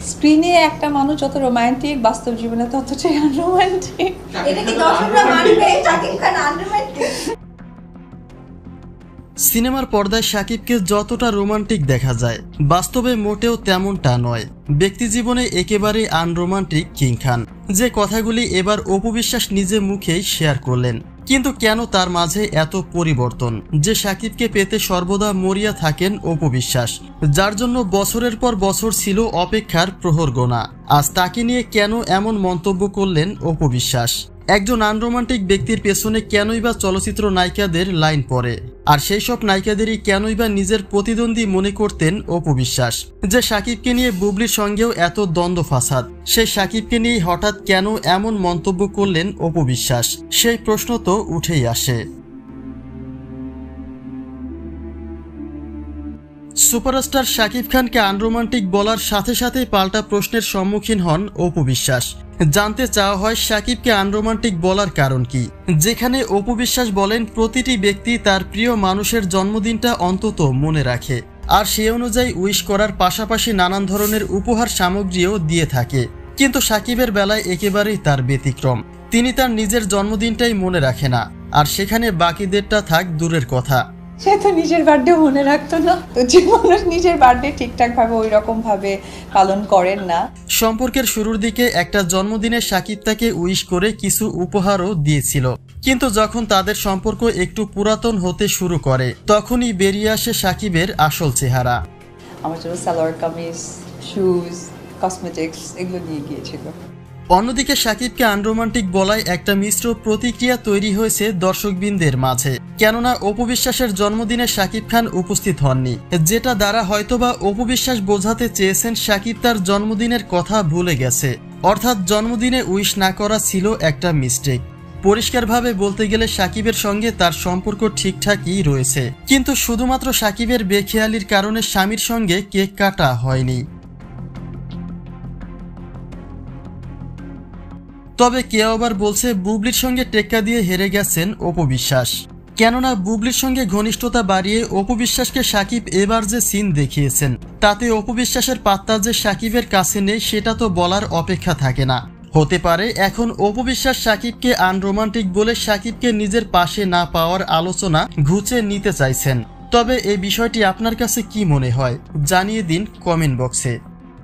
স্ক্রিনে একটা মানুষ যত রোমান্টিক, বাস্তব জীবনে ততটাই আনরোমান্টিক। এটা কি দর্শকরা মানবে শাকিব খান আনরোমান্টিক? সিনেমার পর্দায় শাকিবকে যতটা রোমান্টিক দেখা যায়, বাস্তবে মোটেও তেমনটা নয়। ব্যক্তি জীবনে একেবারে আনরোমান্টিক কিং খান, যে কথাগুলি এবার অপু বিশ্বাস নিজে মুখেই শেয়ার করলেন। কিন্তু কেন তার মাঝে এত পরিবর্তন, যে শাকিবকে পেতে সর্বদা মরিয়া থাকেন অপু বিশ্বাস, যার জন্য বছরের পর বছর ছিল অপেক্ষার প্রহর গোনা। আজ তাকে নিয়ে কেন এমন মন্তব্য করলেন অপু বিশ্বাস? একজন আনরোমান্টিক ব্যক্তির পেছনে কেনই বা চলচ্চিত্র নায়িকাদের লাইন পড়ে, আর সেই সব নায়িকাদেরই কেনই বা নিজের প্রতিদ্বন্দ্বী মনে করতেন অপু বিশ্বাস? যে শাকিবকে নিয়ে বুবলির সঙ্গেও এত দ্বন্দ্ব ফাসাদ, সেই শাকিবকে নিয়ে হঠাৎ কেন এমন মন্তব্য করলেন অপু বিশ্বাস? সেই প্রশ্ন তো উঠেই আসে। সুপারস্টার শাকিব খানকে আনরোমান্টিক বলার সাথে সাথে পাল্টা প্রশ্নের সম্মুখীন হন অপু বিশ্বাস। জানতে চাওয়া হয় শাকিবকে আনরোমান্টিক বলার কারণ কি, যেখানে অপু বিশ্বাস বলেন প্রতিটি ব্যক্তি তার প্রিয় মানুষের জন্মদিনটা অন্তত মনে রাখে, আর সে অনুযায়ী উইশ করার পাশাপাশি নানান ধরনের উপহার সামগ্রীও দিয়ে থাকে। কিন্তু শাকিবের বেলায় একেবারেই তার ব্যতিক্রম। তিনি তার নিজের জন্মদিনটাই মনে রাখে না, আর সেখানে বাকিদেরটা থাক দূরের কথা। সে তো নিজের বার্থডে মনে রাখতো না, তো যে মানুষ নিজের বার্থডে ঠিকঠাক ভাবে ওই রকম ভাবে পালন করেন না। সম্পর্কের শুরুর দিকে একটা জন্মদিনে শাকিব তাকে উইশ করে কিছু উপহারও দিয়েছিল, কিন্তু যখন তাদের সম্পর্ক একটু পুরাতন হতে শুরু করে, তখনই বেরিয়ে আসে শাকিবের আসল চেহারা। আমার জন্য সালোয়ার কামিজ, শুজ, কসমেটিক্স এগুলো নিয়ে গিয়েছিল। অন্যদিকে শাকিবকে আনরোমান্টিক বলায় একটা মিশ্র প্রতিক্রিয়া তৈরি হয়েছে দর্শকবৃন্দের মাঝে, কেননা অপু বিশ্বাসের জন্মদিনে শাকিব খান উপস্থিত হননি, যেটা দ্বারা হয়তোবা অপু বিশ্বাস বোঝাতে চেয়েছেন শাকিব তার জন্মদিনের কথা ভুলে গেছে, অর্থাৎ জন্মদিনে উইশ না করা ছিল একটা মিস্টেক। পরিষ্কারভাবে বলতে গেলে শাকিবের সঙ্গে তার সম্পর্ক ঠিকঠাকই রয়েছে, কিন্তু শুধুমাত্র শাকিবের বেখেয়ালির কারণে স্বামীর সঙ্গে কেক কাটা হয়নি। তবে কেউ আবার বলছে বুবলির সঙ্গে টেক্কা দিয়ে হেরে গেছেন অপু বিশ্বাস, কেননা বুবলির সঙ্গে ঘনিষ্ঠতা বাড়িয়ে অপু বিশ্বাসকে শাকিব এবার যে সিন দেখিয়েছেন, তাতে অপু বিশ্বাসের পাত্তা যে শাকিবের কাছে নেই সেটা তো বলার অপেক্ষা থাকে না। হতে পারে এখন অপু বিশ্বাস শাকিবকে আনরোমান্টিক বলে শাকিবকে নিজের পাশে না পাওয়ার আলোচনা ঘুচে নিতে চাইছেন। তবে এই বিষয়টি আপনার কাছে কি মনে হয় জানিয়ে দিন কমেন্ট বক্সে।